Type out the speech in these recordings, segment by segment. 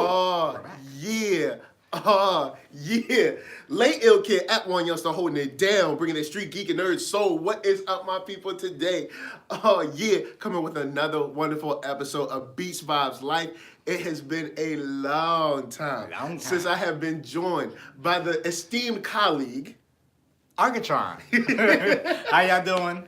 Oh, yeah. Oh, yeah. Late Ill Kid at OneYoungsta holding it down, bringing that street geek and nerd soul. What is up, my people, today? Oh, yeah. Coming with another wonderful episode of Beats Vibes Life. It has been a long time since I have been joined by the esteemed colleague, Arckatron. How y'all doing?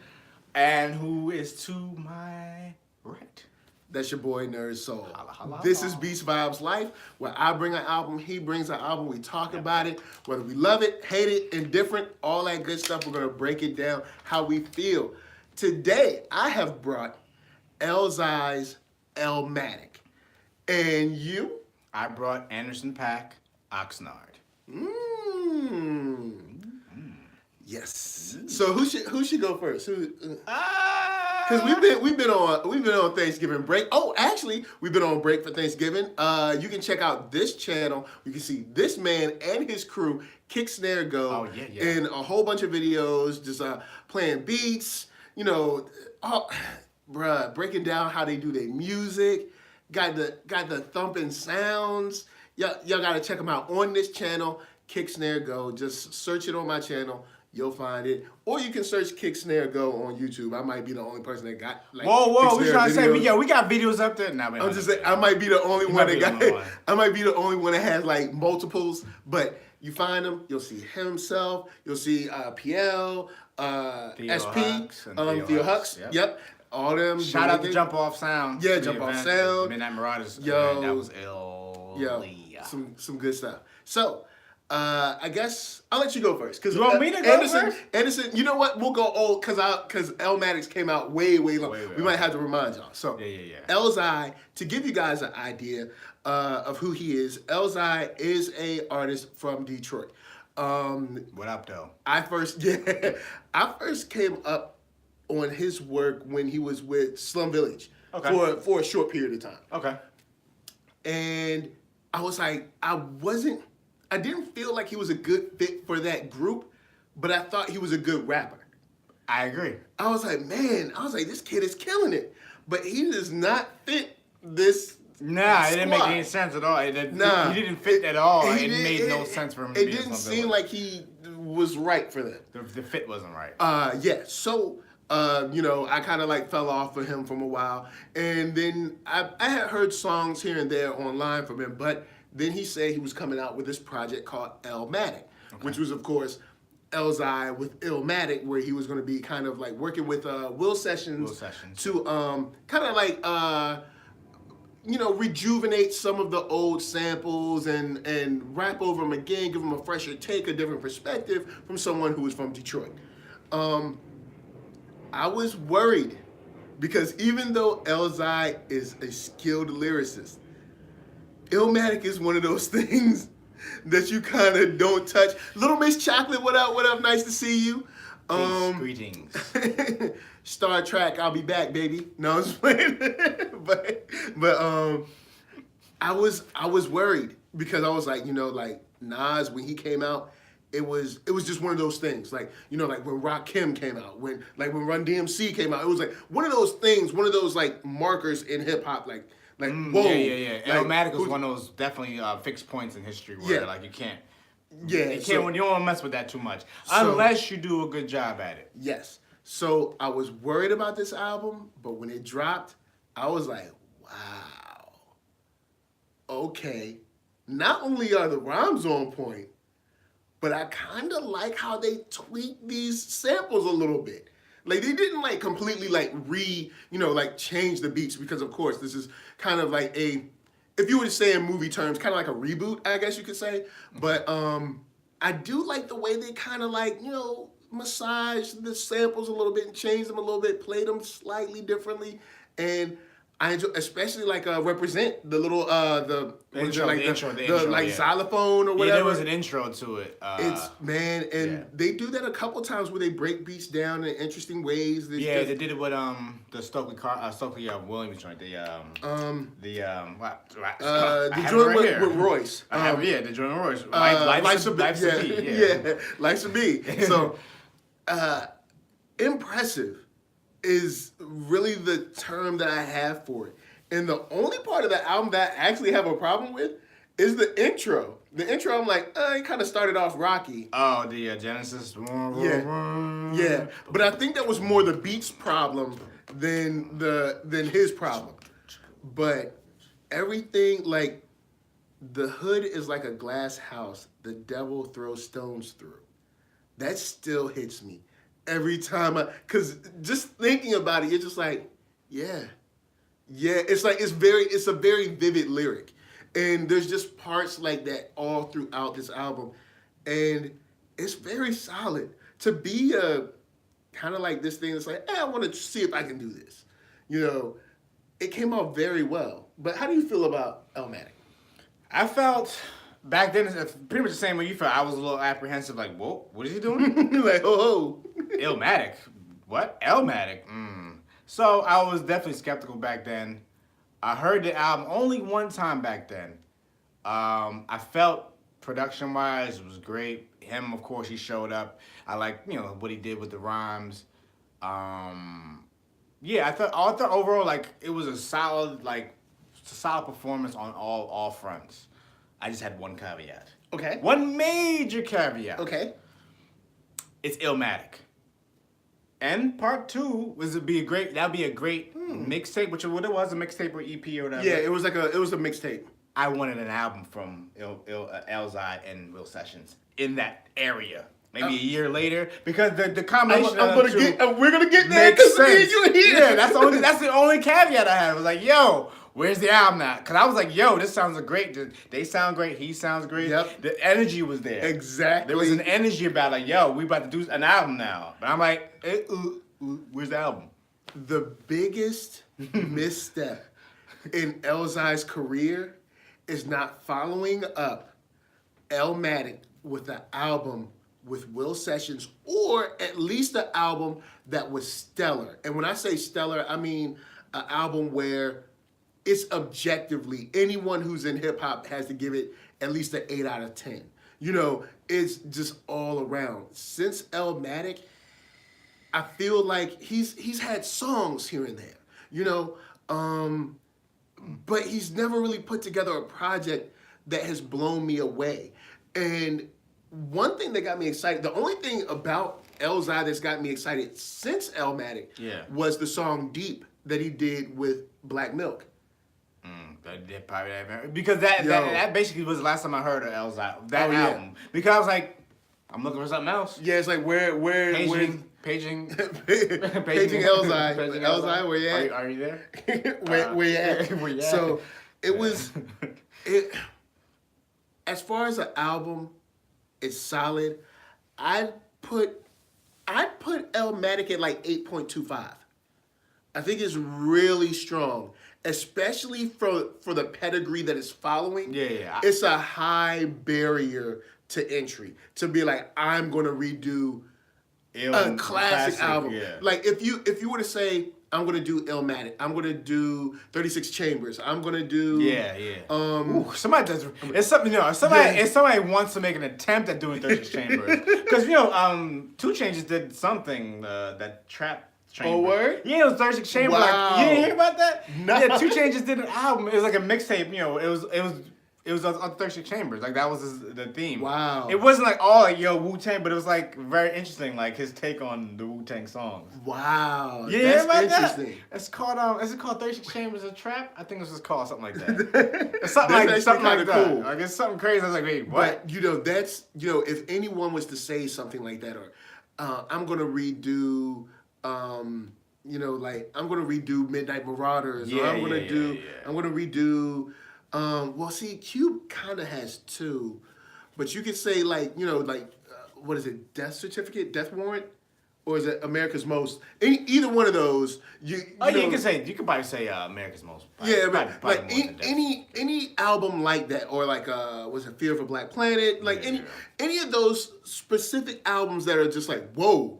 And who is to my right? That's your boy NERDSoul. Holla, holla, This holla. is Beats Vibes Life, where I bring an album, he brings an album, we talk about it, whether we love it, hate it, indifferent, all that good stuff. We're gonna break it down how we feel. Today, I have brought Elzhi's eLmatic. And you? I brought Anderson Paak, Oxnard. Yes. So who should go first? Because we've been on Thanksgiving break. Oh, actually, we've been on break for Thanksgiving. You can check out this channel. You can see this man and his crew, Kick Snare Go, Oh, yeah. in a whole bunch of videos, just playing beats. You know, breaking down how they do their music. Got the thumping sounds. Y'all gotta check them out on this channel, Kick Snare Go. Just search it on my channel. You'll find it. Or you can search Kick Snare Go on YouTube. I might be the only person that got like Whoa, Kick we Snare trying to say, videos. yeah, we got videos up there. Nah, I'm just saying, I might be the only one that got it. I might be the only one that has like multiples, but you find him, you'll see himself, you'll see PL, SP, Theo Hux. Yep. All them. Shout out to Jump Off Sound. Yeah, Jump Off Sound. Midnight Marauders. Yo. That was ill. Yo, some good stuff. So, I guess I'll let you go first. Cause you want me to go first? Anderson, you know what? We'll go old because eLmatic came out way long. We might have to remind y'all. So, Elzhi, to give you guys an idea of who he is, Elzhi is a artist from Detroit. What up, though? I first came up on his work when he was with Slum Village for a short period of time. Okay. And I was like, I didn't feel like he was a good fit for that group, but I thought he was a good rapper. I agree. I was like, this kid is killing it. But he does not fit this Nah, it didn't make any sense at all. He didn't fit at all. It made no sense for him to be in Slum Village. It didn't seem like he was right for that. The fit wasn't right. Yeah, so... I kind of like fell off of him for a while. And then I had heard songs here and there online from him, but then he said he was coming out with this project called eLmatic, which was, of course, Elzhi with eLmatic, where he was going to be kind of like working with Will Sessions to kind of like, rejuvenate some of the old samples and rap over them again, give them a fresher take, a different perspective from someone who was from Detroit. I was worried because even though Elzhi is a skilled lyricist, eLmatic is one of those things that you kind of don't touch. Little Miss Chocolate, what up? What up? Nice to see you. Greetings. Star Trek, I'll be back, baby. No, I'm just playing. but I was worried because I was like, like Nas when he came out. It was just one of those things, like like when Rakim came out, when Run DMC came out, it was like one of those things, one of those like markers in hip hop, like whoa. Yeah. eLmatic was one of those definitely fixed points in history where like you can't you don't want to mess with that too much unless you do a good job at it. Yes. So I was worried about this album, but when it dropped, I was like, wow. Okay. Not only are the rhymes on point, but I kind of like how they tweak these samples a little bit. Like they didn't like completely like change the beats because of course this is kind of like if you were to say in movie terms, kind of like a reboot, I guess you could say. But I do like the way they kind of like, massage the samples a little bit and change them a little bit, play them slightly differently. And I enjoy, especially like Represent, the little the intro, xylophone or whatever. Yeah, there was an intro to it. They do that a couple times where they break beats down in interesting ways. They did it with the Stokely Williams joint. The joint with Royce. The joint with Royce. Life's a Bee. Life's a Bee. So impressive is really the term that I have for it. And the only part of the album that I actually have a problem with is the intro. The intro, I'm like, it kind of started off rocky. Oh, the Genesis. Yeah. But I think that was more the beats problem than his problem. But everything, like, the hood is like a glass house the devil throws stones through. That still hits me every time because just thinking about it, you're just like, yeah. It's like it's a very vivid lyric, and there's just parts like that all throughout this album, and it's very solid to be a kind of like this thing that's like, I want to see if I can do this, It came out very well. But how do you feel about eLmatic? I felt back then, it's pretty much the same way you felt. I was a little apprehensive, like, whoa, what is he doing? Like, oh. eLmatic? What? eLmatic? So I was definitely skeptical back then. I heard the album only one time back then. I felt production-wise, it was great. Him, of course, he showed up. I like, what he did with the rhymes. I thought overall, like, it was a solid performance on all fronts. I just had one caveat. Okay. One major caveat. Okay. It's eLmatic. And part 2 that'd be a great mixtape, which what it was, a mixtape or EP or whatever. Yeah, it was a mixtape. I wanted an album from Elzhi and Will Sessions in that area. Maybe a year later, because the combination we're gonna get there because you here. Yeah, that's the only caveat I had. I was like, yo, where's the album at? Because I was like, yo, this sounds great. They sound great. He sounds great. Yep. The energy was there. Exactly. There was an energy about like, yo, we about to do an album now. But I'm like, where's the album? The biggest misstep in Elzhi's career is not following up eLmatic with an album with Will Sessions, or at least an album that was stellar. And when I say stellar, I mean an album where it's objectively, anyone who's in hip hop has to give it at least an 8 out of 10. It's just all around. Since eLmatic, I feel like he's had songs here and there, but he's never really put together a project that has blown me away. And one thing that got me excited, the only thing about Elzhi that's got me excited since eLmatic was the song Deep that he did with Black Milk. Because that basically was the last time I heard of Elzhi, that album. Because I was like, I'm looking for something else. Yeah, it's like paging Elzhi. Elzhi, where you at? Are you there? Where you at? So it was as far as an album, it's solid. I'd put eLmatic at like 8.25. I think it's really strong, especially for the pedigree that it's following. Yeah. It's a high barrier to entry to be like, I'm gonna redo a classic album. Yeah. Like if you were to say, I'm gonna do eLmatic, I'm gonna do 36 Chambers, I'm gonna do somebody does. It's something if somebody wants to make an attempt at doing 36 Chambers, because 2 Chainz did something that trap. Chamber. Oh, word? Yeah, it was 36 Chambers. Wow. Like, you didn't hear about that? No. Yeah, 2 Chainz did an album. It was like a mixtape. It was on 36 Chambers. Like that was the theme. Wow. It wasn't like all like Wu-Tang, but it was like very interesting, like his take on the Wu-Tang songs. Wow. Yeah, that's about interesting. That? It's called is it called 36 Chambers of Trap? I think it was just called something like that. It's something like that. Cool. Like it's something crazy. I was like, wait, what? But that's if anyone was to say something like that, or I'm gonna redo like I'm gonna redo Midnight Marauders, or I'm gonna redo well, see, Cube kind of has 2, but you could say what is it, Death Certificate, Death Warrant, or is it America's Most? Either one of those. You could probably say America's Most. Any album like that, or like was it Fear of a Black Planet? Like any of those specific albums that are just like, whoa,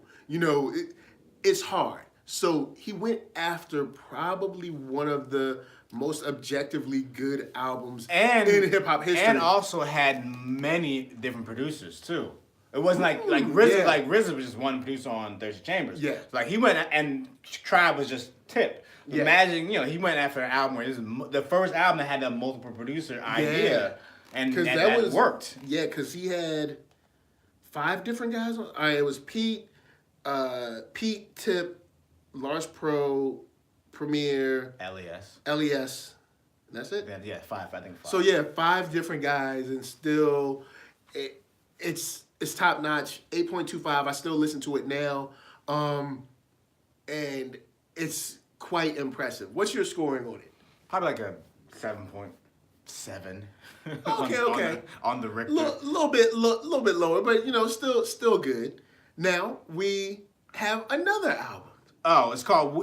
it's hard. So he went after probably one of the most objectively good albums in hip hop history, and also had many different producers too. It wasn't like RZA. Yeah. Like RZA was just one producer on 36 Chambers. Yeah, like he went and Tribe was just Tip. Imagine he went after an album where this is the first album that had a multiple producer idea. and that worked. Yeah, because he had 5 different guys on. All right, it was Pete, Tip, Lars Pro, Premier, LES. That's it? Yeah, 5. I think 5. So yeah, 5 different guys, and still, it's top notch. 8.25. I still listen to it now, and it's quite impressive. What's your scoring on it? Probably like a 7.7. Okay. On the Richter. Little bit lower, but still good. Now we have another album. Oh, it's called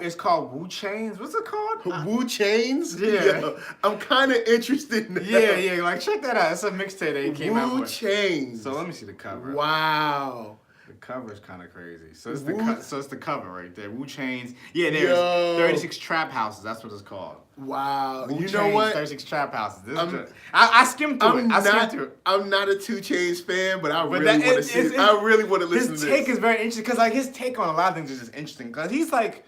Wu Chains. What's it called? Wu Chains? Yeah. Yo, I'm kind of interested in that. Yeah, like check that out. It's a mixtape that he came out with. Wu Chains. So let me see the cover. Wow. The cover is kind of crazy. So it's the cover right there. Wu Chains. Yeah, there's 36 Trap Houses. That's what it's called. Wow. Wu you Chains, know what? 36 Trap Houses. I skimmed through it. I'm not a 2 Chainz fan, but I really want to see it. I really want to listen to this. His take is very interesting because like his take on a lot of things is just interesting because he's like,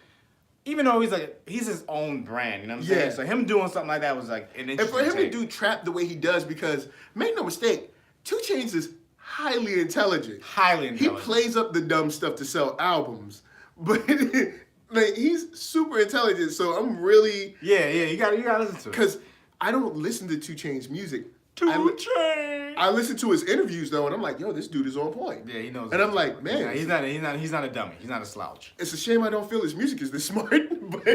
even though he's his own brand, you know what I'm saying? So him doing something like that was like an interesting And for him take. to do trap the way he does, because make no mistake, 2 Chainz is highly intelligent. He plays up the dumb stuff to sell albums, but like he's super intelligent. So I'm really you gotta listen to it because I don't listen to 2 Chainz music. 2 Chainz. I listen to his interviews though, and I'm like, yo, this dude is on point. Yeah, he knows. And I'm like, man, he's not a dummy. He's not a slouch. It's a shame I don't feel his music is this smart, but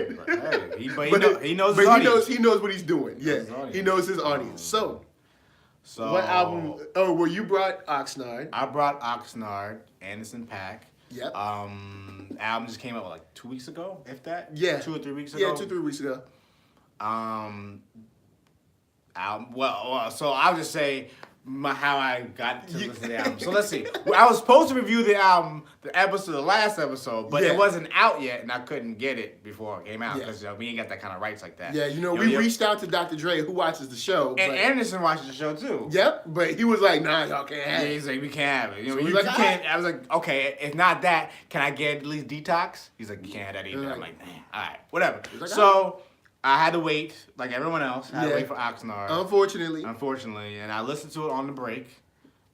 he knows his audience. He knows what he's doing. Yeah, he knows his audience. So what album? Oh, well, you brought Oxnard. I brought Oxnard, Anderson Paak. Yep. Album just came out like 2 weeks ago, if that. Yeah. 2 or 3 weeks ago. Yeah, 2-3 weeks ago. So I'll just say how I got to listen to the album. So let's see. I was supposed to review the album, the last episode, but it wasn't out yet, and I couldn't get it before it came out because we ain't got that kind of rights like that. Yeah, we reached out to Dr. Dre, who watches the show. And Anderson watches the show too. Yep, but he was like, "Nah, y'all can't have it." Yeah, he's like, "We can't have it." So you can't. I was like, "Okay, if not that, can I get at least Detox?" He's like, "You can't have that either." I'm like, "All right, whatever." Like, so I had to wait, like everyone else. I had to wait for Oxnard. Unfortunately, and I listened to it on the break,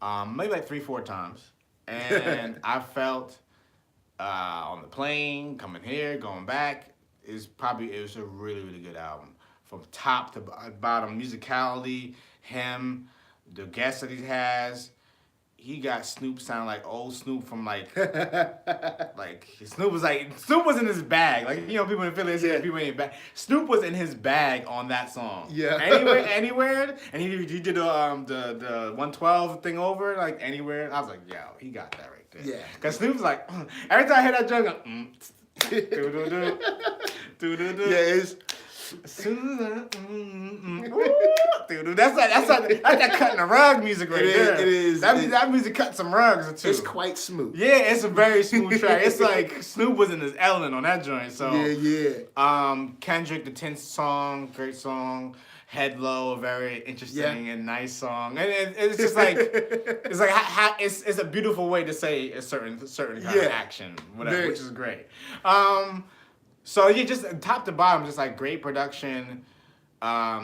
maybe like 3-4 times, and I felt on the plane, coming here, going back, it was a really, really good album from top to bottom. Musicality, him, the guests that he has. He got Snoop sound like old Snoop from like Snoop was in his bag. Like, people in Philly say people ain't bag. Snoop was in his bag on that song. Yeah. Anywhere. And he did the 112 thing over, like Anywhere. I was like, yo, he got that right there. Yeah. Cause Snoop's like, every time I hear that joke, I'm yeah, it's that's that cutting the rug music right there. It is. That music cut some rugs too. It's quite smooth. Yeah, it's a very smooth track. It's like Snoop was in his element on that joint. So Kendrick, the 10th song, great song. Head Low, a very interesting and nice song, and it's just like it's a beautiful way to say a certain kind of action, whatever, which is great. So just top to bottom, just like great production.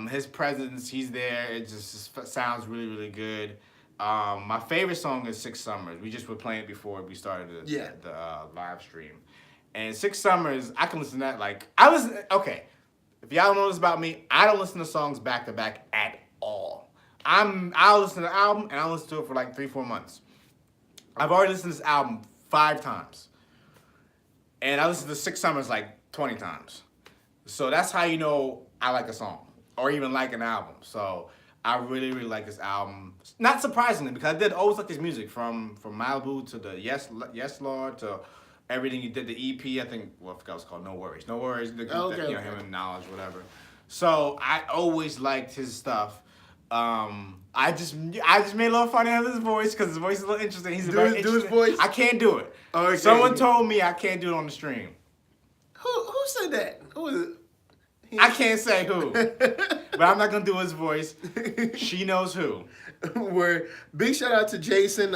His presence, he's there. It just sounds really, really good. My favorite song is 6 Summers. We just were playing it before we started the live stream, and 6 Summers, I can listen to that okay. If y'all know this about me, I don't listen to songs back to back at all. I'll listen to the album and I'll listen to it for like 3-4 months. I've already listened to this album 5 times. And I listened to 6 Summers like 20 times. So that's how you know I like a song or even like an album. So I really, really like this album. Not surprisingly, because I did always like his music from Malibu to the Yes Lord to everything he did, the EP, I think, I forgot what it's called, No Worries, him and Knowledge, whatever. So I always liked his stuff. I just made a little fun out of his voice because his voice is a little interesting. He's do his voice. I can't do it. Okay. Someone told me I can't do it on the stream. Who said that? Who is it? I can't say who, but I'm not gonna do his voice. She knows who. Big shout out to Jason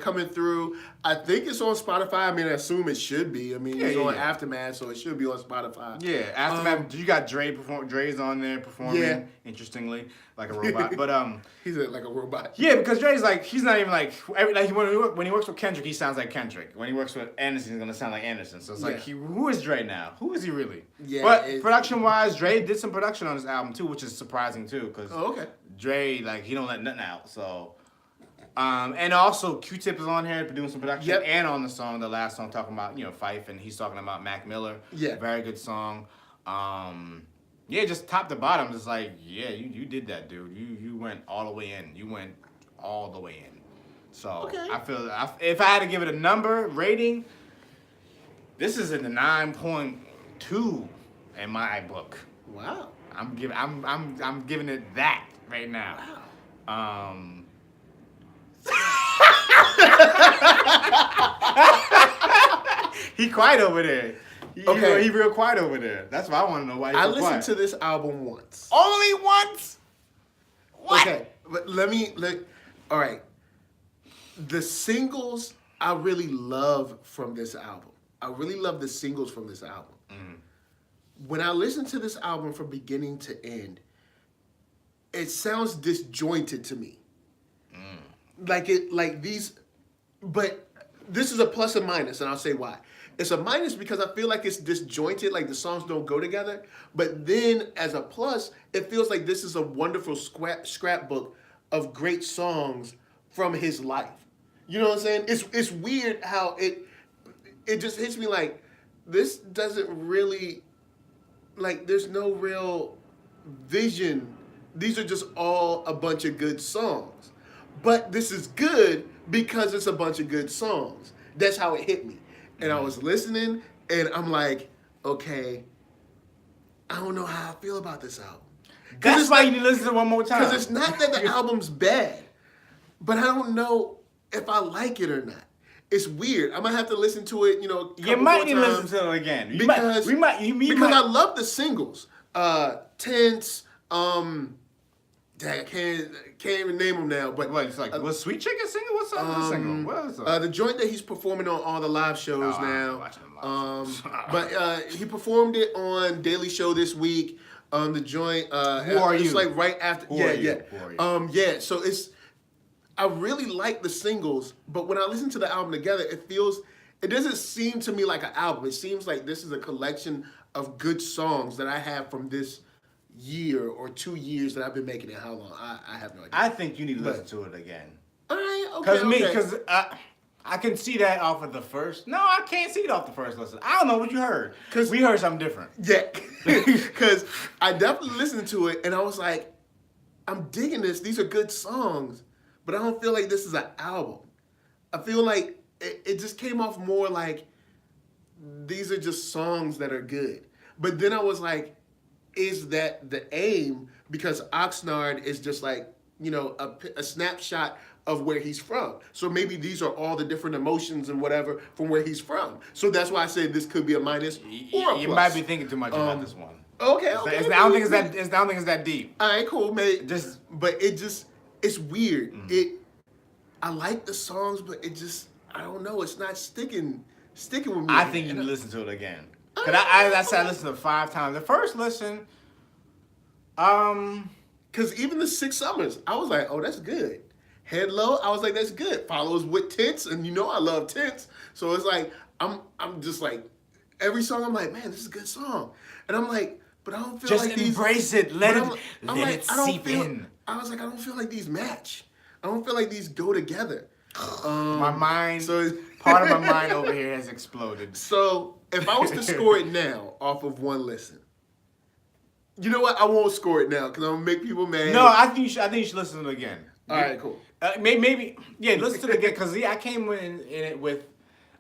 coming through. I think it's on Spotify. I mean, I assume it should be. I mean, it's on Aftermath, so it should be on Spotify. Yeah, Aftermath. You got Dre's on there performing. Interestingly, like a robot. But He's like a robot. yeah, because Dre's like he's not even like when he works with Kendrick, he sounds like Kendrick. When he works with Anderson, he's gonna sound like Anderson. So it's like who is Dre now? Who is he really? Yeah. But production wise, Dre did some production on this album too, which is surprising too, because Dre like he don't let nothing out. So and also Q-Tip is on here doing some production and on the song, the last song talking about Fife, and he's talking about Mac Miller. Yeah, very good song. Yeah, just top to bottom, it's like, yeah, you did that, dude. You went all the way in. You went all the way in. So I feel if I had to give it a number rating, this is in the 9.2 in my book. Wow. I'm giving it that right now. Wow. He quiet over there. He real quiet over there. That's why I want to know why he's so quiet. I listened to this album once. Only once? What? Okay, but all right. The singles I really love from this album. I really love the singles from this album. Mm-hmm. When I listen to this album from beginning to end, it sounds disjointed to me. But this is a plus and minus, and I'll say why. It's a minus because I feel like it's disjointed, like the songs don't go together. But then as a plus, it feels like this is a wonderful scrapbook of great songs from his life. You know what I'm saying? It's weird how it just hits me like this doesn't really, like there's no real vision. These are just all a bunch of good songs. But this is good because it's a bunch of good songs. That's how it hit me. And I was listening, and I'm like, okay, I don't know how I feel about this album. That's why you need to listen to it one more time. Because it's not that the album's bad, but I don't know if I like it or not. It's weird. I'm gonna have to listen to it, You might need to listen to it again. Because I love the singles. Tense, I can't even name them now, but what, it's like was Sweet Chicken single? What's up with the single? What is the joint that he's performing on all the live shows now. But he performed it on Daily Show this week. The joint Who Are You? It's like right after Who Are You? So I really like the singles, but when I listen to the album together, it doesn't seem to me like an album. It seems like this is a collection of good songs that I have from this year or 2 years that I've been making it. How long? I have no idea. I think you need to listen to it again. All right, okay. Because I can see that off of the first. No, I can't see it off the first listen. I don't know what you heard. Because we heard something different. Yeah. Because I definitely listened to it and I was like, I'm digging this. These are good songs, but I don't feel like this is an album. I feel like it just came off more like these are just songs that are good. But then I was like, is that the aim? Because Oxnard is just like, a snapshot of where he's from. So maybe these are all the different emotions and whatever from where he's from. So that's why I said this could be a minus or a plus. You might be thinking too much about this one. Okay. I don't think it's that deep. All right, cool, mate. But it's weird. Mm-hmm. I like the songs, but I don't know. It's not sticking with me. I think you need to listen to it again. Cause I said I listened to it 5 times. The first listen, cause even the 6 Summers, I was like, oh, that's good. Head Low, I was like, that's good. Follows with Tense, and I love Tense. So it's like, I'm just like, every song I'm like, man, this is a good song. And I'm like, but I don't feel just like these. Just embrace it. Let it seep in. I was like, I don't feel like these match. I don't feel like these go together. My mind, part of my mind over here has exploded. So if I was to score it now off of one listen, you know what? I won't score it now because I'm gonna make people mad. No, I think you should listen to it again. All right, cool. Maybe listen to it again because I came in it with.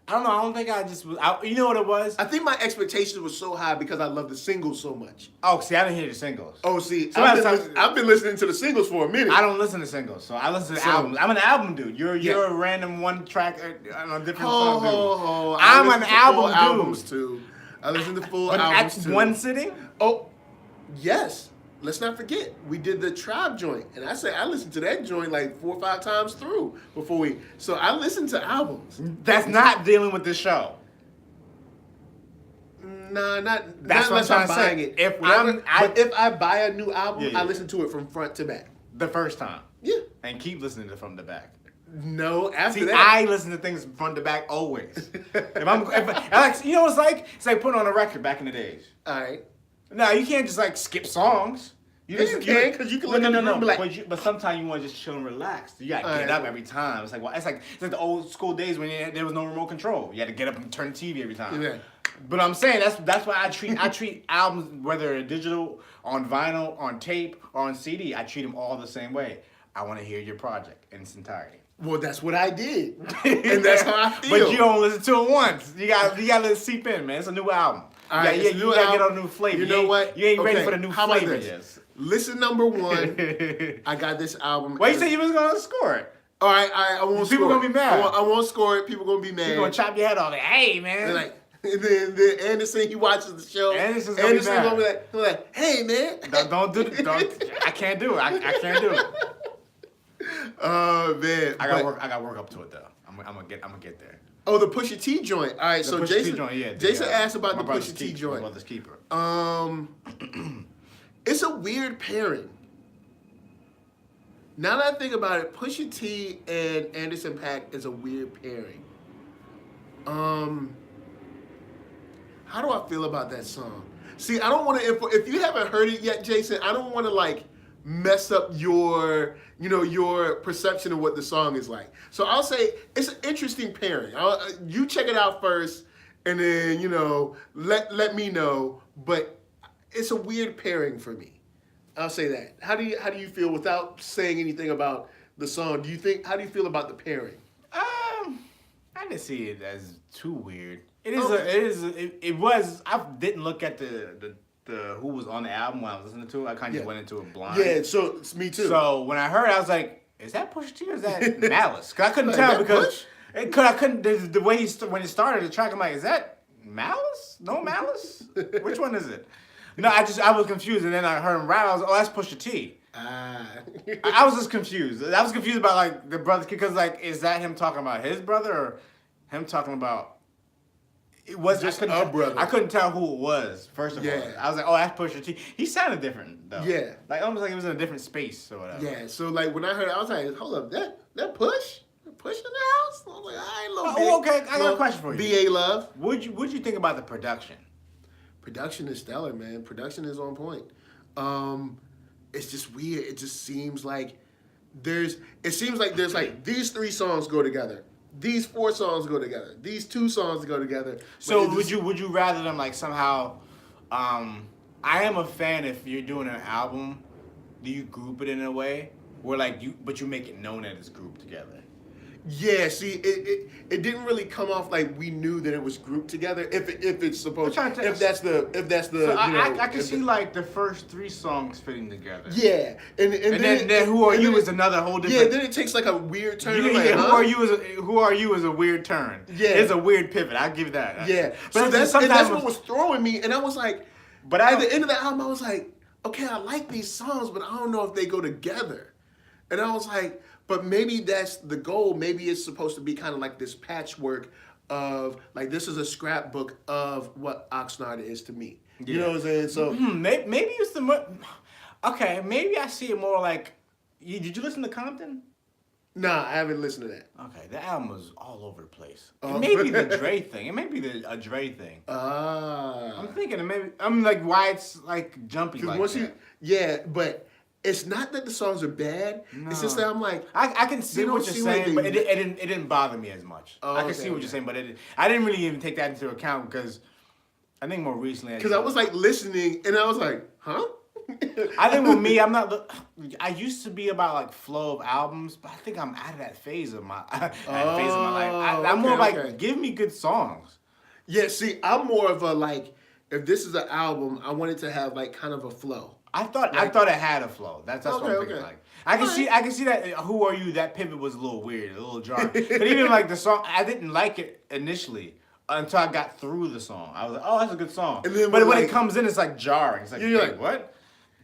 I don't know. I don't think I just was. You know what it was? I think my expectations were so high because I love the singles so much. Oh, see, I didn't hear the singles. Oh, see, I've been listening to the singles for a minute. I don't listen to singles, so I listen to albums. I'm an album dude. You're a random one track on a different song dude. I'm an album dude. Too. I listen to full albums too. One sitting? Oh, yes. Let's not forget, we did the Tribe joint, and I listened to that joint like 4 or 5 times through before so I listened to albums. That's not dealing with this show. Nah, that's not what I'm trying to say. It. If I buy a new album, I listen to it from front to back. the first time. Yeah. And keep listening to from the back. No, after See, that. I listen to things front to back always. Like, you know what it's like? It's like putting on a record back in the days. All right. Now you can't just like skip songs. You can, because you can look at the room and be like... But sometimes you want to just chill and relax. You gotta get up every time. It's like it's like the old school days when there was no remote control. You had to get up and turn the TV every time. Yeah. But I'm saying that's why I treat albums, whether they're digital, on vinyl, on tape, or on CD. I treat them all the same way. I want to hear your project in its entirety. Well, that's what I did, and that's how I feel. But you don't listen to it once. You got to let it seep in, man. It's a new album. All right, you gotta get on a new flavor. You know what? You ain't ready for the new how flavor about yet. Listen, number one, I got this album. Why you say you was gonna score it? All right, I won't. People score gonna be mad. I won't score it. People gonna be mad. People gonna chop your head off. Like, hey, man. And then Anderson, he watches the show. Anderson's gonna be like, hey, man. Don't do it. I can't do it. I can't do it. Oh man, I got work up to it though. I'm gonna get there. Oh, the Pusha T joint. All right, so Jason, Jason asked about the Pusha T joint. My brother's keeper. It's a weird pairing. Now that I think about it, Pusha T and Anderson Paak is a weird pairing. How do I feel about that song? See, I don't want to. If you haven't heard it yet, Jason, I don't want to like mess up your perception of what the song is like. So I'll say it's an interesting pairing. You check it out first, and then let me know. But it's a weird pairing for me. I'll say that. How do you feel without saying anything about the song? How do you feel about the pairing? I didn't see it as too weird. It was. I didn't look at the who was on the album when I was listening to it. I kind of just went into it blind. Yeah, so it's me too. So when I heard it, I was like, is that Pusha T or is that Malice? Because I couldn't tell because I couldn't. The way when it started the track, I'm like, is that Malice? No Malice? Which one is it? No, I was confused, and then I heard him rap. I was that's Pusha T. I was just confused. I was confused about like the brother because like is that him talking about his brother or him talking about? It was just a brother. I couldn't tell who it was. First of all, I was like, "Oh, that's Pusha T." He sounded different though. Yeah, like almost like he was in a different space or whatever. Yeah. So like when I heard it, I was like, "Hold up, that Push in the house?" I was like, "I ain't little bit." Oh, okay. I got a question for you. BA Love. What'd you think about the production? Production is stellar, man. Production is on point. It's just weird. It just seems like there's like these 3 songs go together. These 4 songs go together. These 2 songs go together. So would you rather them like somehow? I am a fan if you're doing an album, do you group it in a way where like you make it known that it's grouped together? Yeah, see, it didn't really come off like we knew that it was grouped together. If it's supposed to, if that's the. So I can see like the first 3 songs fitting together. Yeah, and then Who Are You is another whole different. Yeah, then it takes like a weird turn. Who Are You is a weird turn. Yeah, it's a weird pivot. I'll give you that. Yeah, but that's what was throwing me, and I was like, but at the end of the album, I was like, okay, I like these songs, but I don't know if they go together, and I was like. But maybe that's the goal. Maybe it's supposed to be kind of like this patchwork of, like, this is a scrapbook of what Oxnard is to me. You know what I'm saying? So maybe it's the... Okay, maybe I see it more like... Did you listen to Compton? Nah, I haven't listened to that. Okay, the album was all over the place. It may be the Dre thing. It may be a Dre thing. I'm thinking it maybe... I'm like, why it's, like, jumpy like that. Yeah, but... It's not that the songs are bad. No. It's just that I'm like... I can see what you're saying, but it didn't bother me as much. I can see what you're saying, but I didn't really even take that into account because I think more recently... Because I was like listening and I was like, huh? I think with me, I'm not... I used to be about like flow of albums, but I think I'm out of that phase of my life. I'm more like, give me good songs. Yeah, see, I'm more of a like, if this is an album, I want it to have like kind of a flow. I thought it had a flow. That's what I'm thinking. Like I can see that. Who Are You? That pivot was a little weird, a little jarring. But even like the song, I didn't like it initially until I got through the song. I was like, oh, that's a good song. And then but when it comes in, it's like jarring. It's like, you're like, what?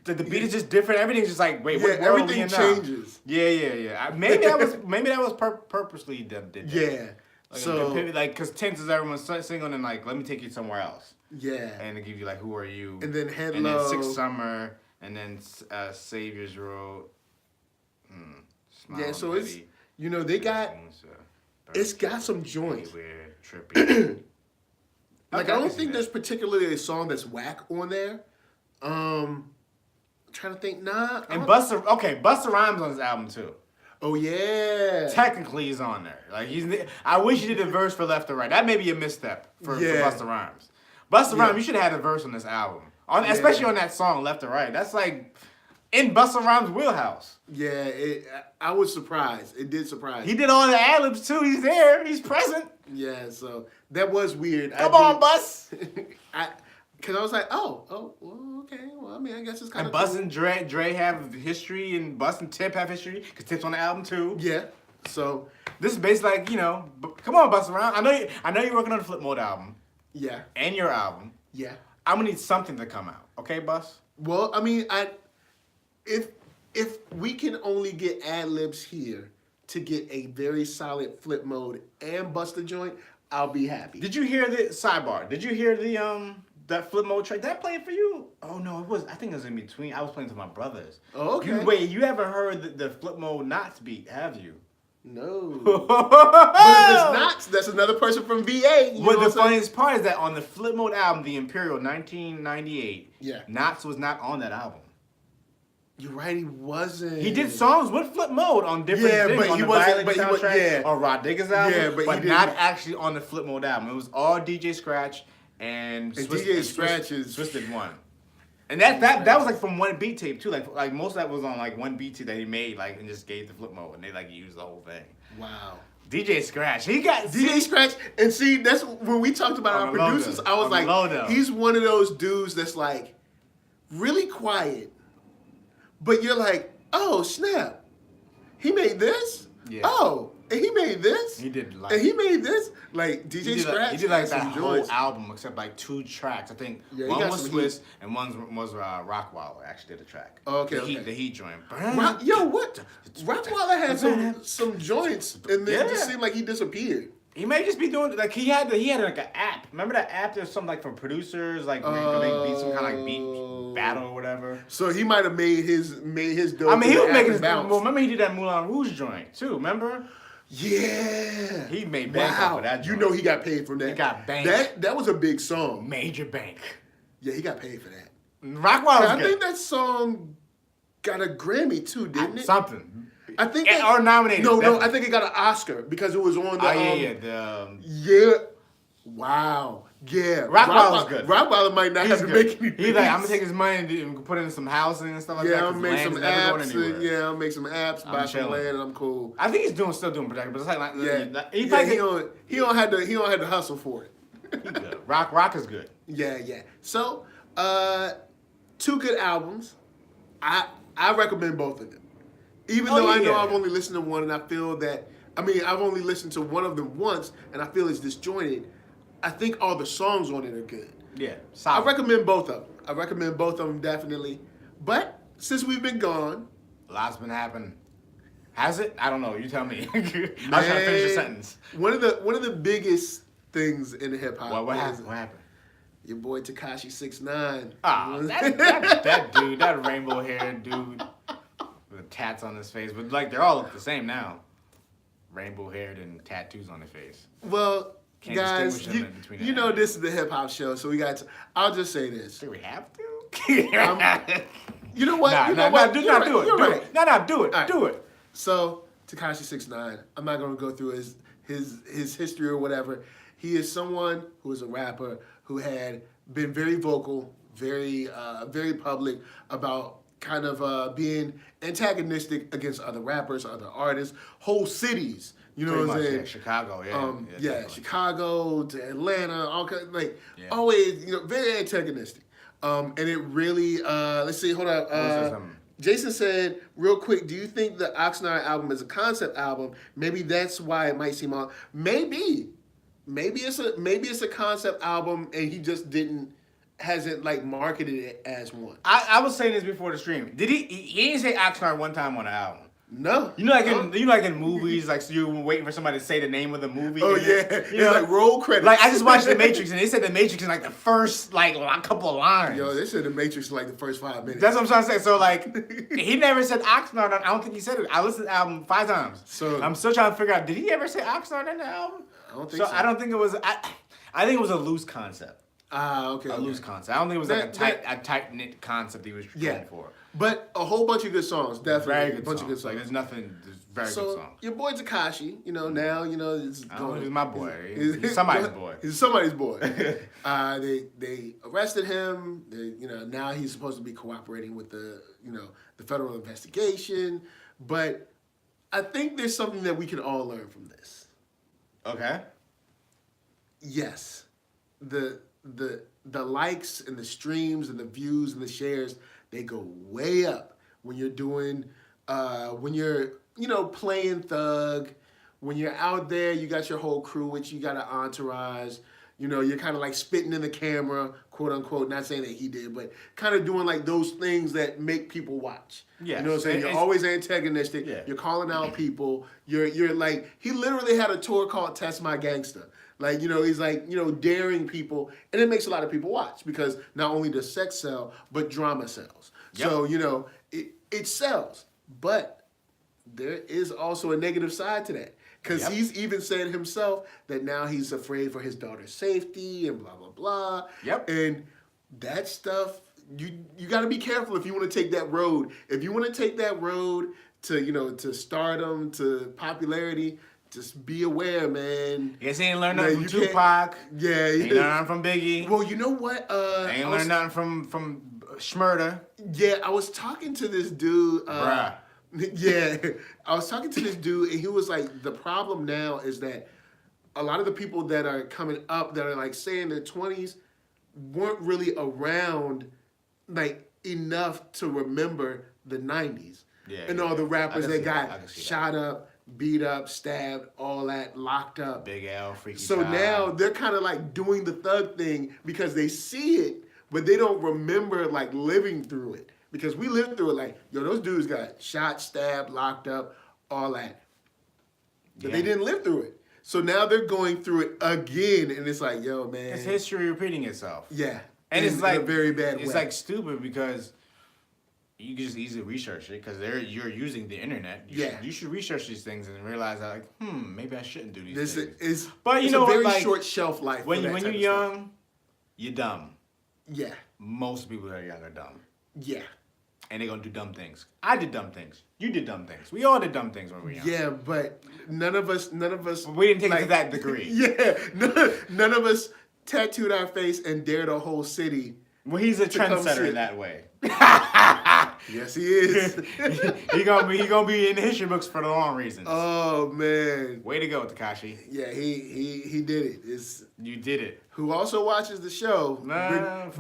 The beat is just different. Everything's just like, wait, what? Everything changes. Yeah. Maybe that was purposely done. Yeah. Like, so because Tense is everyone's singing and like, let me take you somewhere else. Yeah. And they give you like, Who Are You? And then Head and Low. And then Six Summer. And then Savior's Road. Yeah, so it's, you know, they got, it's got some joints. Trippy. Like, I don't think there's particularly a song that's whack on there. Trying to think, nah. And Busta Rhymes on this album too. Oh yeah. Technically, he's on there. Like I wish he did a verse for Left or Right. That may be a misstep for Busta Rhymes. Busta Rhymes, you should have had a verse on this album, especially on that song Left or Right. That's like in Busta Rhymes' wheelhouse. Yeah, I was surprised. It did surprise me. He did all the ad-libs too. He's there. He's present. Yeah, so that was weird. Come on, Bus. Because I was like, well, okay. Well, I mean, I guess it's kind of cool. And Bus and Dre have history, and Bus and Tip have history, because Tip's on the album too. Yeah, so this is basically like, you know, come on, Busta Rhymes. I know you're working on the Flip Mode album. Yeah. And your album. Yeah. I'm going to need something to come out. Okay, Bus? Well, I mean, if we can only get ad-libs here to get a very solid Flip Mode and Busta joint, I'll be happy. Did you hear the sidebar? Did you hear the that Flip Mode track? Did I play it for you? Oh no, it was. I think it was in between. I was playing to my brothers. Oh, okay. You haven't heard the Flip Mode Knots beat, have you? No. But if it's Knots, that's another person from VA. But the funniest part is that on the Flip Mode album, the Imperial 1998, yeah, Knots was not on that album. You're right, he wasn't. He did songs with Flip Mode on different things. But on he the wasn't. Violent soundtrack, on Rod Digger's album, but he not actually on the Flip Mode album. It was all DJ Scratch and DJ Scratch is Twisted One. And that was like from one beat tape too. Like most of that was on like one beat tape that he made, like, and just gave the Flip Mode, and they like used the whole thing. Wow. DJ Scratch, he got DJ Scratch, and see, that's when we talked about our producers. I was like, he's one of those dudes that's like really quiet, but you're like, oh snap, he made this. Yeah. Oh, and he made this. He did like, and he made this. Like DJ Scratch. He did like that whole album except like 2 tracks. I think one was Swiss and one was Rockwaller actually did a track. Okay, the Heat joint. Yo, what? Rockwaller had some joints, and then it just seemed like he disappeared. He may just be doing like he had like an app. Remember that app? There's something like from producers, like where you can make beats, some kind of like beat battle or whatever. So he might have made his dope. I mean, he was making his bounce. Well, remember he did that Moulin Rouge joint too. Remember? Yeah. He made bank off of that joint. You know he got paid from that. He got bank. That was a big song. Major bank. Yeah, he got paid for that. Rockwell's I think that song got a Grammy too, didn't it? Something. I think or nominated. No, I think it got an Oscar because it was on the. Yeah. Wow. Yeah. Rockwell's good. Rockwell might not have to make any. He's like, I'm gonna take his money and put it in some housing and stuff like that. Yeah, I'll make some apps. I'll make some apps, buy some land, and I'm cool. I think he's still doing production, but it's like he don't have to hustle for it. He good. Rock is good. Yeah. So, 2 good albums. I recommend both of them. Even though I know I've only listened to one, and I feel that, I've only listened to one of them once, and I feel it's disjointed. I think all the songs on it are good. Yeah, solid. I recommend both of them. Definitely. But since we've been gone, a lot's been happening. Has it? I don't know. You tell me. I was trying to finish your sentence. One of the biggest things in the hip hop. What happened? What happened? Your boy Tekashi 6ix9ine. Ah, that dude, that rainbow haired dude with tats on his face, but like they all look the same now. Rainbow haired and tattoos on their face. Well, guys, you know this is the hip hop show, so we got to. I'll just say this. Do we have to? You know what? Do it. Do it. So Tekashi 6ix9ine, I'm not gonna go through his history or whatever. He is someone who is a rapper who had been very vocal, very public about kind of being antagonistic against other rappers, other artists, whole cities. You know what I'm saying? Yeah, Chicago, yeah. Chicago to Atlanta, all kind always, very antagonistic. And it really, let's see, hold up. Jason said, real quick, do you think the Oxnard album is a concept album? Maybe that's why it might seem odd. Maybe it's a concept album, and he just hasn't like marketed it as one. I was saying this before the stream. Did he didn't say Oxnard one time on the album. No. You know, like in movies, like so you're waiting for somebody to say the name of the movie. Oh and yeah, then, it's like roll credits. Like I just watched The Matrix, and they said The Matrix in like the first like couple of lines. Yo, they said The Matrix in like the first 5 minutes. That's what I'm trying to say. So like, he never said Oxnard. I don't think he said it. I listened to the album 5 times. So I'm still trying to figure out. Did he ever say Oxnard in the album? I don't think so. I don't think it was. I think it was a loose concept. Okay. A loose concept. I don't think it was like a tight knit concept he was going for. But a whole bunch of good songs, definitely. Very good bunch songs. of good songs. Like there's nothing. There's very good songs. Your boy Tekashi, now it's going. He's my boy. He's somebody's boy. He's somebody's boy. They arrested him. Now he's supposed to be cooperating with the federal investigation. But I think there's something that we can all learn from this. Okay. Yes, the likes and the streams and the views and the shares, they go way up when you're doing when you're playing thug, when you're out there, you got your whole crew, which you got an entourage, you're kind of like spitting in the camera, quote unquote, not saying that he did, but kind of doing like those things that make people watch. Yeah. You know what I'm saying? You're always antagonistic. Yeah. You're calling out people. You're like, he literally had a tour called Test My Gangsta. Like, he's like, daring people, and it makes a lot of people watch because not only does sex sell, but drama sells. Yep. So, it sells. But there is also a negative side to that because he's even said himself that now he's afraid for his daughter's safety and blah, blah, blah. Yep. And that stuff, you got to be careful if you want to take that road. If you want to take that road to, to stardom, to popularity, just be aware, man. Guess he ain't learned nothing from Tupac. Yeah, he ain't learned nothing from Biggie. Well, you know what? Ain't learned nothing from Schmurda. Yeah, I was talking to this dude. Bruh. Yeah, I was talking to this dude, and he was like, the problem now is that a lot of the people that are coming up that are like say in their 20s weren't really around like enough to remember the 90s and all the rappers that got shot up, beat up, stabbed, all that, locked up. Big L, Freaky So Child. now they're kind of like doing the thug thing because they see it, but they don't remember like living through it. Because we lived through it like, those dudes got shot, stabbed, locked up, all that. But they didn't live through it. So now they're going through it again, and it's like, yo, man. It's history repeating itself. Yeah. And it's like in a very bad way. It's like stupid because you can just easily research it because you're using the internet. You should research these things and realize that like, maybe I shouldn't do these things. But you know a very what, like, short shelf life. When you're young, you're dumb. Yeah. Most people that are young are dumb. Yeah. And they're gonna do dumb things. I did dumb things. You did dumb things. We all did dumb things when we were young. Yeah, but none of us. We didn't take it to that degree. Yeah, none of us tattooed our face and dared a whole city. Well, he's a trendsetter in that way. Yes, he is. he gonna be in the history books for the wrong reasons. Oh man, way to go, Tekashi. Yeah, he did it. You did it. Who also watches the show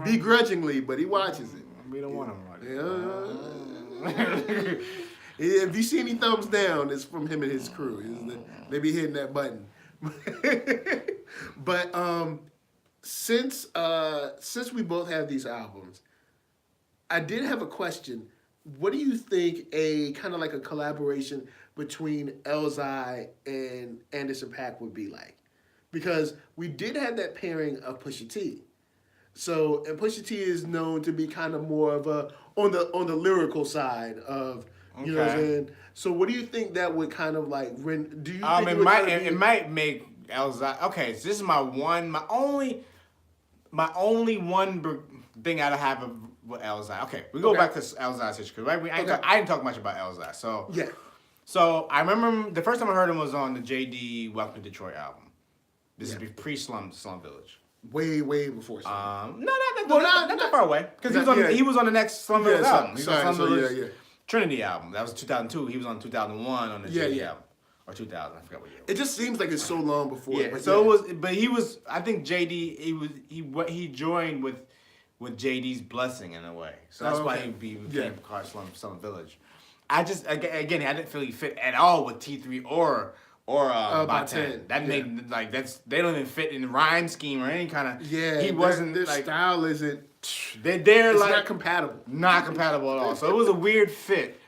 begrudgingly, but he watches it. We don't want him watching. If you see any thumbs down, it's from him and his crew. They be hitting that button. But since we both have these albums, I did have a question. What do you think a kind of like a collaboration between Elzhi and Anderson Paak would be like? Because we did have that pairing of Pusha T. So, and Pusha T is known to be kind of more of a on the lyrical side of, you know what I'm saying? So, what do you think that would kind of like? Do you think it might make Elzhi. Okay, so this is my only one thing I have with Elzhi. Okay, we go back to Elzhi's history, right? I didn't talk much about Elzhi, so yeah. So I remember the first time I heard him was on the JD Welcome to Detroit album. This is pre-Slum Village. Way before Slum. Not that far away. Because he was on the next Slum Village album. He was on Slum Village Trinity album. That was 2002. He was on 2001 on the JD album. Or 2000, I forgot what year. It just seems like it's so long before. Yeah, so it was, but he was, I think JD, he joined with JD's blessing in a way. So that's why he became part of Slum Village. I just, again, I didn't feel he fit at all with T3 or Baten. That made, like, they don't even fit in the rhyme scheme or any kind of, he wasn't, their like, style isn't, they're it's like, not compatible. Not compatible at all. So it was a weird fit.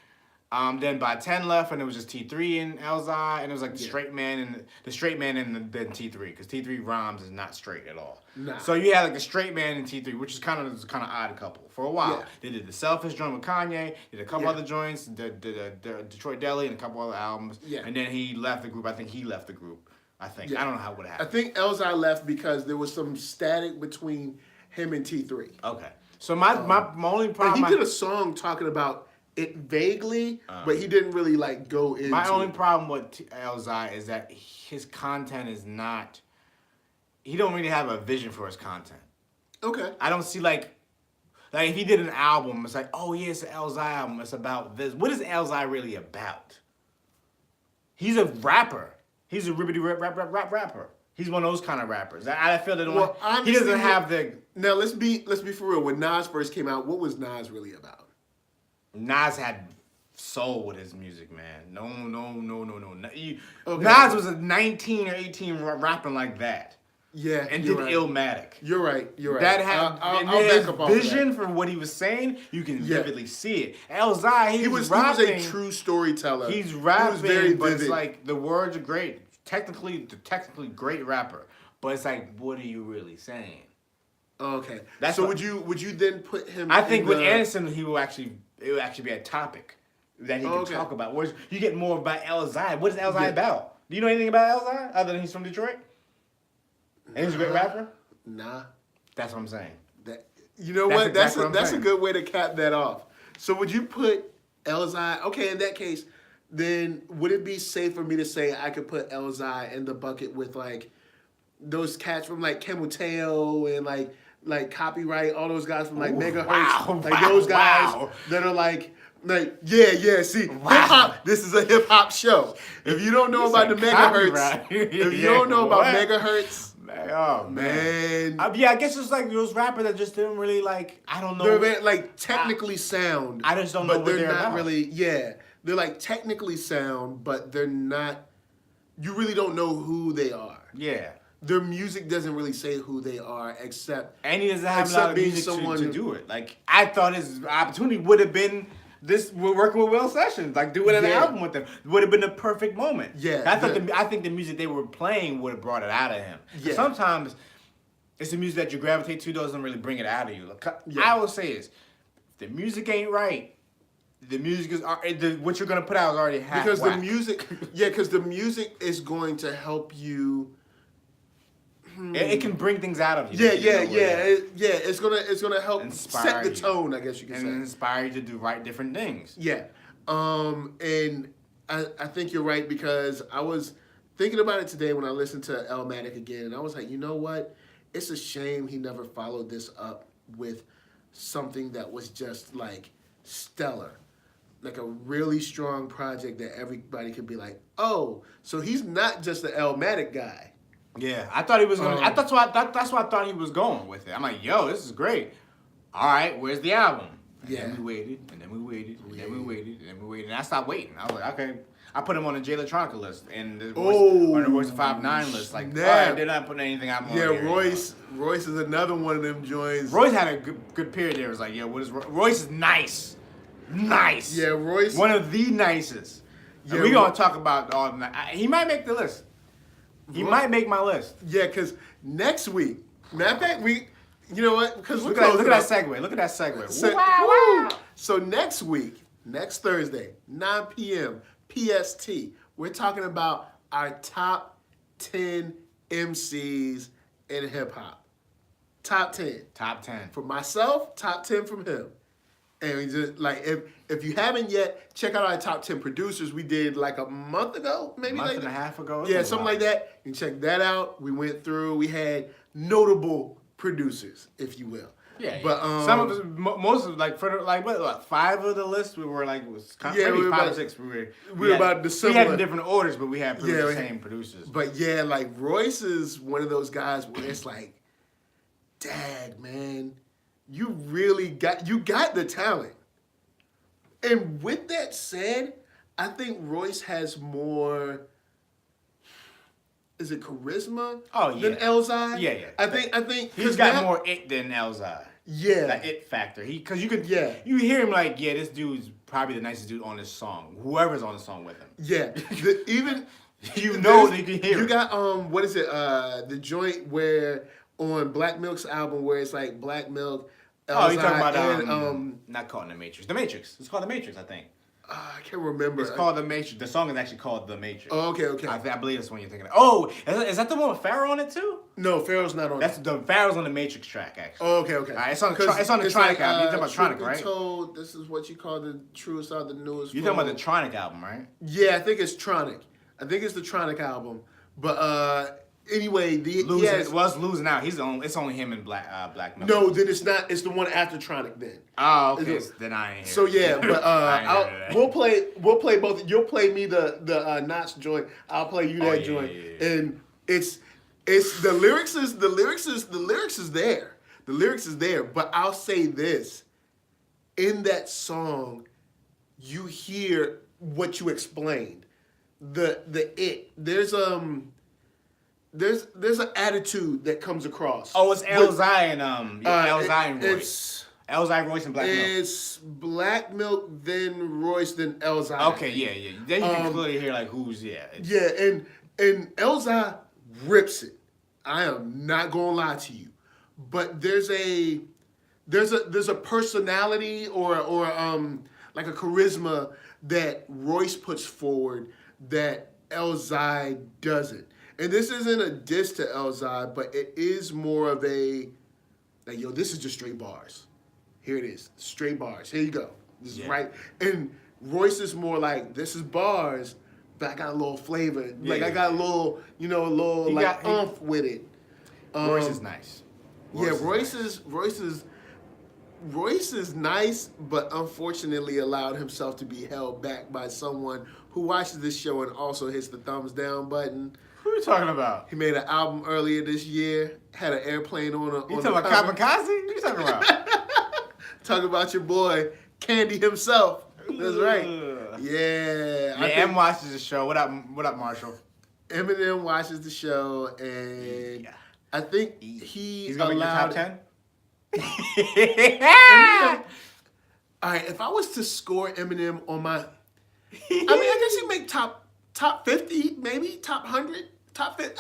Then by 10 left, and it was just T3 and Elzhi, and it was like the Yeah. straight man and then T3, because T3 rhymes is not straight at all. Nah. So you had like the straight man and T3, which is kind of odd couple for a while. Yeah. They did the Selfish joint with Kanye, did a couple Yeah. other joints, did the Detroit Deli and a couple other albums. Yeah. And then he left the group. I think he left the group. I think Yeah. I don't know how what I happened. think Elzhi left because there was some static between him and T3. Okay. So my only And problem. he did a song talking about it vaguely, but he didn't really like go into My only it. problem with Elzhi is that his content is not. He don't really have a vision for his content. Okay. I don't see like if he did an album, it's like, oh yeah, it's an Elzhi album. It's about this. What is Elzhi really about? He's a rapper. He's a ribbity rap rapper. He's one of those kind of rappers. I feel that he doesn't have the. Now let's be for real. When Nas first came out, what was Nas really about? Nas had soul with his music, man. No. Okay. Nas was a 19 or 18 rapping like that. Yeah, And you're did right. Illmatic. You're right. You're right. That had I'll his back up off vision that. for what he was saying. You can Yeah. vividly see it. Elzhi, He was rapping. a true storyteller. He's He rapping, was very but it's vivid. like the words are great. Technically great rapper, but it's like, what are you really saying? Okay. That's so what- would you then put him? I think in with the- Anderson, it will actually be a topic that he can Okay. talk about. Whereas you get more about Elzhi. What is Elzhi Yeah. about? Do you know anything about Elzhi other than he's from Detroit? And he's a great rapper. Nah. That's what I'm saying. You know That's what? exactly what I'm That's a saying. good way to cap that off. So would you put Elzhi? Okay, in that case, then would it be safe for me to say I could put Elzhi in the bucket with like those cats from like Kemuteo and like Copyright, all those guys from like Ooh, Megahertz, wow, like those guys wow. that are like yeah. See, Wow. hip hop. This is a hip hop show. If you don't know You about the said Megahertz, copyright. if you Yeah, don't know about what? Megahertz, Oh man. man. Yeah, I guess it's like those rappers that just didn't really like. I don't know. They're very, like technically sound. I just don't know but what they're they're not about. really. Yeah, they're like technically sound, but they're not. You really don't know who they are. Yeah. Their music doesn't really say who they are, except And he doesn't have a Except lot of being music someone to who- do it. Like, I thought his opportunity would have been this. We're working with Will Sessions, like doing an Yeah. album with them. Would have been the perfect moment. Yeah, I think the music they were playing would have brought it out of him. Yeah. Sometimes it's the music that you gravitate to doesn't really bring it out of you. Like, Yeah. I always say is, if the music ain't right, the music is what you're gonna put out is already half because whack. the music. Yeah, because the music is going to help you. It can bring things out of you. Yeah, that you know where- It's gonna help Inspire set the you. tone, I guess you can and say. inspire you to do different things. Yeah. And I think you're right because I was thinking about it today when I listened to eLmatic again, and I was like, you know what? It's a shame he never followed this up with something that was just like stellar. Like a really strong project that everybody could be like, oh, so he's not just the eLmatic guy. Yeah, I thought he was gonna. That's why I thought he was going with it. I'm like, yo, this is great. All right, where's the album? And Yeah. then we waited, and then we waited, and then we waited, and then we waited, and I stopped waiting. I was like, okay. I put him on the J Electronica list and the on the Royce 5'9" list. Like, snap. all right, they're not putting anything out. Yeah, Royce is another one of them joints. Royce had a good period there. It was like, yo, what is Royce is nice. Yeah, Royce. One of the nicest. Yeah, And we gonna talk about all. He might make the list. He might make my list. Yeah, because next week, matter of fact, you know what? Because Look at that segue. Look at that segue. So, Wow. so next week, next Thursday, 9 p.m. PST, we're talking about our top 10 MCs in hip hop. Top 10. Top 10. For myself, top 10 from him. And we just like if you haven't yet, check out our top 10 producers we did like a month ago, maybe Month like and a half ago. Yeah, something like that. You can check that out. We went through. We had notable producers, if you will. Yeah, but some of us, most of like for like what 5 of the list we were like Yeah, maybe we were 5 or about- 6 we were about the we similar. had in different orders, but we had Yeah, the we- same producers. But yeah, like Royce is one of those guys where it's like, dag man, you really got the talent. And with that said, I think Royce has more. Is it charisma? Oh, yeah. Than Elzhi? Yeah. I think He's 'cause got now- more it than Elzhi. Yeah. That it factor. Because you could Yeah. you hear him like, yeah, this dude's probably the nicest dude on this song. Whoever's on the song with him. Yeah, even You know that you can hear you it. got what is it? The joint where on Black Milk's album where it's like Black Milk. Oh, you're talking about and, not called The Matrix. The Matrix. It's called The Matrix, I think. I can't remember. It's called The Matrix. The song is actually called The Matrix. Oh, okay. I believe that's the one you're thinking of. Oh, is that the one with Pharaoh on it too? No, Pharaoh's not on. That's the Pharaoh's on the Matrix track actually. Oh, okay. All right, it's on the Tronic album. You're talking about Tronic, right? Told, this is what you call the truest out the newest. You're talking about the Tronic album, right? Yeah, I think it's Tronic. I think it's the Tronic album. But anyway, losing out. It's only him and Black Milk. No, then it's not. It's the one after Tronic. Then. Oh, okay. Then I ain't here. So yeah, but we'll play both. You'll play me the Notch joint. I'll play you that joint, and it's the lyrics is there. The lyrics is there. But I'll say this: in that song, you hear what you explained. There's an attitude that comes across. Oh, it's Elzhi and Elzhi and Royce. It's Elzhi, Royce, and Black Milk. It's Black Milk, then Royce, then Elzhi. Okay, yeah. Then you can clearly hear like who's and Elzhi rips it. I am not gonna lie to you, but there's a personality or like a charisma that Royce puts forward that Elzhi doesn't. And this isn't a diss to Elzhi, but it is more of a, like, yo, this is just straight bars. Here it is, straight bars. Here you go. This is right. And Royce is more like, this is bars, but I got a little flavor. Like, I got a little, oomph with it. Royce is nice. Royce is nice, but unfortunately allowed himself to be held back by someone who watches this show and also hits the thumbs down button. Who are you talking about? He made an album earlier this year, had an airplane on a. You talking about Kamikaze? What you talking about? Talking about your boy, Candy himself. That's right. Yeah. M watches the show. What up, Marshall? Eminem watches the show, and I think he's gonna make the top 10. All right, if I was to score Eminem on my, I guess he'd make top 50, maybe top 100, top 50.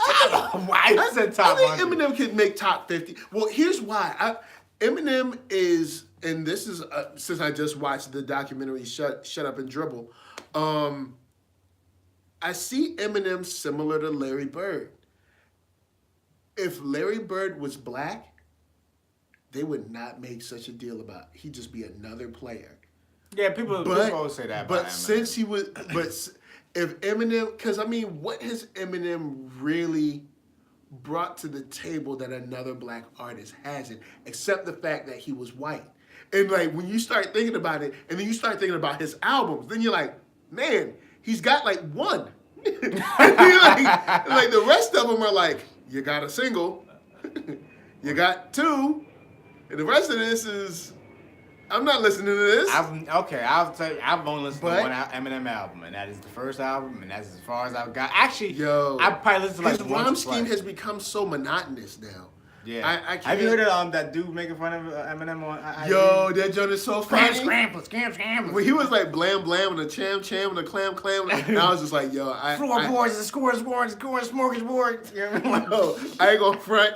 Why you said top 100? I think Eminem could make top 50. Well, here's why. Eminem is, and this is since I just watched the documentary Shut Up and Dribble. I see Eminem similar to Larry Bird. If Larry Bird was black, they would not make such a deal about it. He'd just be another player. Yeah, people always say that. But since he was, if Eminem, because I mean, what has Eminem really brought to the table that another black artist hasn't, except the fact that he was white? And like when you start thinking about it, and then you start thinking about his albums, then you're like, man, he's got like one. like the rest of them are like, you got a single, you got two, and the rest of this is, I'm not listening to this. I'll tell you, I've only listened to one Eminem album, and that is the first album, and that's as far as I've got. Actually, I probably listened to like his rhyme scheme has become so monotonous now. Yeah. I can't. Have you heard of that dude making fun of Eminem on? Yo, that joint is so funny. Scram. When he was like blam blam and a cham and a clam, and I was just like, yo, floorboards, the smorgasbord. Yo, I ain't gonna front.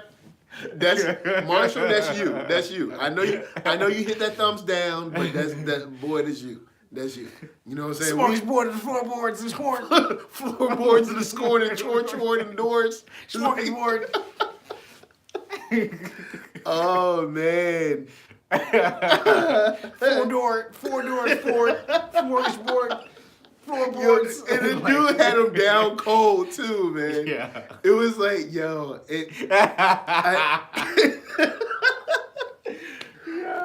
That's Marshall. That's you. I know you hit that thumbs down, but that's you. That's you. You know what I'm saying? Smorgasbord and the floorboards and scorn. Floorboards and the scorn and chore and doors. Smorgasbord. Oh man. Four doors, smorgasbord. Floorboards. And the dude had him down cold too, man. Yeah. It was like, yo,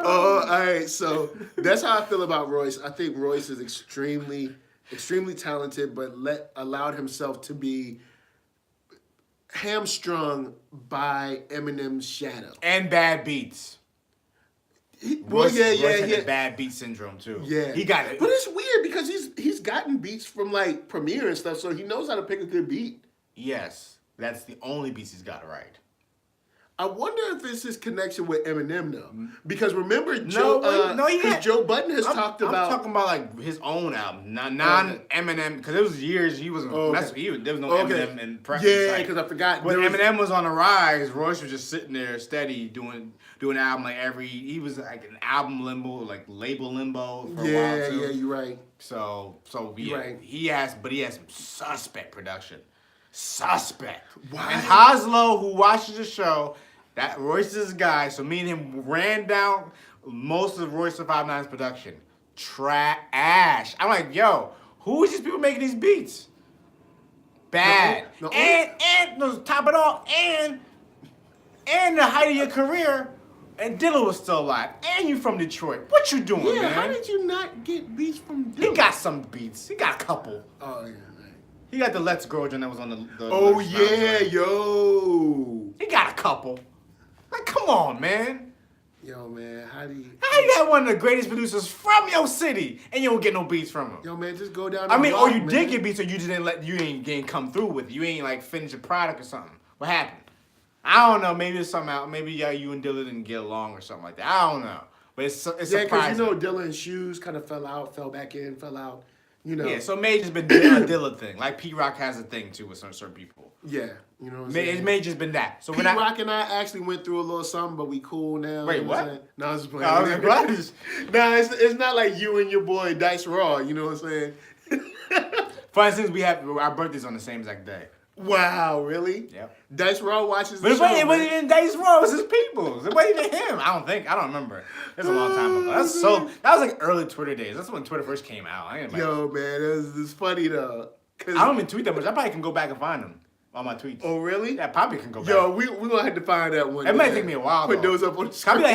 all right. So that's how I feel about Royce. I think Royce is extremely talented, but allowed himself to be hamstrung by Eminem's shadow and bad beats. Royce had bad beat syndrome too. Yeah, he got it. But it's weird because he's gotten beats from like Premiere and stuff, so he knows how to pick a good beat. Yes, that's the only beats he's got right. I wonder if it's his connection with Eminem though, because remember Joe Budden has talked about. I'm talking about like his own album, non Eminem, because it was years he wasn't. There was no Eminem in practice. Yeah, because I forgot when Eminem was on the rise. Royce was just sitting there steady doing an album like he was like an album limbo, like label limbo for a while too. Yeah, you're right. So right. he has some suspect production. Suspect. Why? And Haslo, who watches the show, that Royce is his guy, so me and him ran down most of Royce the 5'9's production. Trash. I'm like, yo, who is these people making these beats? Bad. And to top it off, and the height of your career, and Dilla was still alive, and you from Detroit. What you doing, man? How did you not get beats from Dilla? He got some beats. He got a couple. Oh, yeah. He got the Let's Grow joint that was on the oh, yeah, yo. He got a couple. Like, come on, man. Yo, man, how you have one of the greatest producers from your city and you don't get no beats from him? Yo, man, just go down. Or you did get beats, or you just didn't come through with it. You ain't like finish a product or something. What happened? I don't know. Maybe it's something out. Maybe you and Dilla didn't get along or something like that. I don't know. But it's surprising. Because Dilla and Shoes kind of fell back in, fell out. Yeah, so it may just been a Dilla thing. Like P-Rock has a thing too with certain people. Yeah, you know what I'm saying? It may just been that. So P-Rock and I actually went through a little something, but we cool now. Wait, what? No, I was just playing. I was like, what? No, it's not like you and your boy Dice Raw, you know what I'm saying? For instance, we have our birthdays on the same exact day. Wow, really? Yep. Dice Raw watches the show. But it wasn't even Dice Raw, it was his peoples. It wasn't even him. I don't remember. It was a long time ago. That was like early Twitter days. That's when Twitter first came out. Yo, man, it's funny though. I don't even tweet that much. I probably can go back and find them on my tweets. Oh, really? Yeah, probably can go back. Yo, we're going to have to find that one. It might take me a while, Put those up on the I screen. be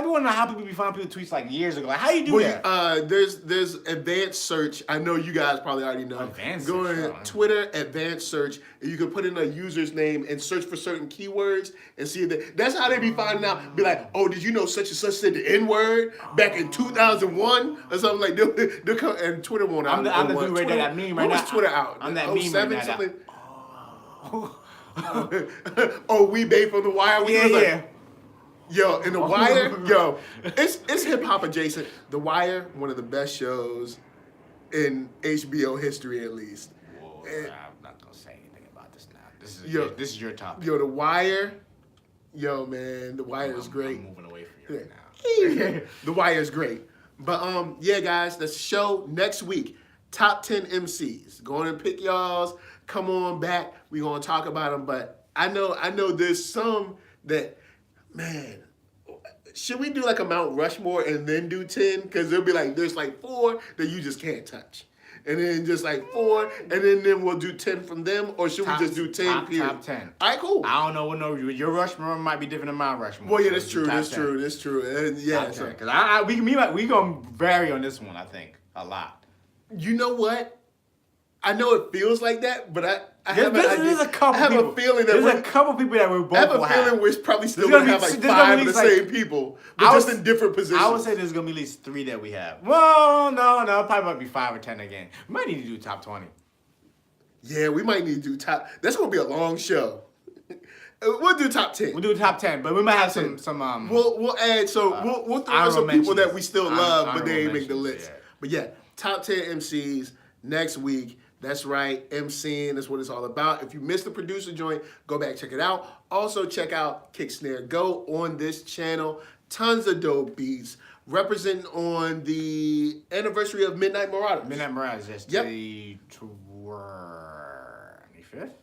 wondering how people be finding people tweets like years ago. Like, how you do that? There's advanced search. I know you guys probably already know. Go on Twitter, advanced search, and you can put in a user's name and search for certain keywords and see that. That's how they be finding out. Be like, oh, did you know such and such said the N-word back in 2001 or something like that? They'll come, and Twitter won't out. I'm the dude right there, that meme right now. When was Twitter out? I'm that meme right now. Something? Oh, we bait from The Wire. Yeah. Yo, in The Wire, it's hip hop adjacent. The Wire, one of the best shows in HBO history, at least. Whoa, I'm not gonna say anything about this now. This is your topic. Yo, The Wire. Yo, man, The Wire is great. I'm moving away from you right now. The Wire is great. But yeah, guys, the show next week. Top 10 MCs. Go on and pick y'all's. Come on back. We're going to talk about them. But I know there's some that, man, should we do like a Mount Rushmore and then do 10? Because there'll be like, there's like 4 that you just can't touch. And then just like 4, and then we'll do 10 from them, or should we just do 10 period? Top 10. All right, cool. I don't know. Your Rushmore might be different than my Rushmore. Well, yeah, that's true. That's true. And yeah, because we gonna vary on this one. I think a lot. You know what? I know it feels like that, but I have a feeling that there's a couple people that we're both. I have a feeling we're probably still gonna have like 5 of the same people, but just in different positions. I would say there's gonna be at least 3 that we have. Well, no, probably might be 5 or 10 again. We might need to do top 20. Yeah, we might need to do top. That's gonna be a long show. We'll do top 10. We'll do top 10, but we might have some. We'll add. So we'll throw in some people that we still love, but they ain't make the list. Yeah. But yeah, top 10 MCs next week. That's right, MCing is what it's all about. If you missed the producer joint, go back, check it out. Also, check out Kick Snare Go on this channel. Tons of dope beats. Representing on the anniversary of Midnight Marauders. Midnight Marauders, yes. Yep. The 25th?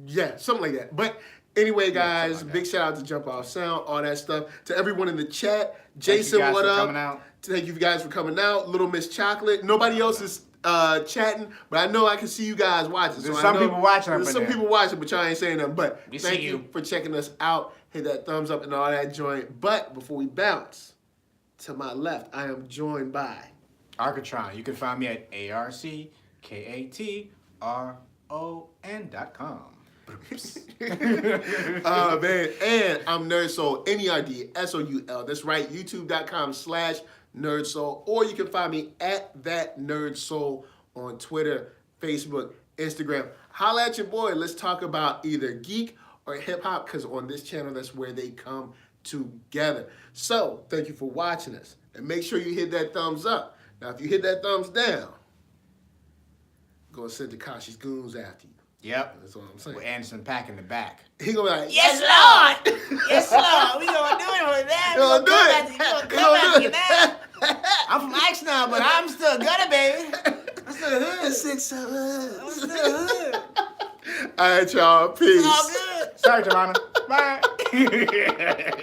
Yeah, something like that. But anyway, guys, big shout out to Jump Off Sound, all that stuff. To everyone in the chat. Jason, what up? Thank you guys for coming out. Little Miss Chocolate. Nobody else is chatting, but I know I can see you guys watching. There's some people watching. There's some people watching, but y'all ain't saying nothing. But thank you for checking us out. Hit that thumbs up and all that joint. But before we bounce, to my left, I am joined by Arckatron. You can find me at ARCKATRON.com. Man, and I'm NERDSoul, NERDSoul. That's right, youtube.com/NERDSoul, or you can find me at ThatNERDSoul on Twitter, Facebook, Instagram. Holla at your boy. Let's talk about either geek or hip hop, because on this channel, that's where they come together. So thank you for watching us, and make sure you hit that thumbs up. Now, if you hit that thumbs down, go and send Tekashi's goons after you. Yep. That's what I'm saying. With Anderson Paak in the back. He gonna be like, Yes, Lord. Yes, Lord. We gonna do it with that. We gonna do it. We gonna come after you now. I'm from Oxnard, but I'm still gutter, baby. I'm still hood. I'm still hood. All right, y'all. Peace. All good. Sorry, Joanna. Bye.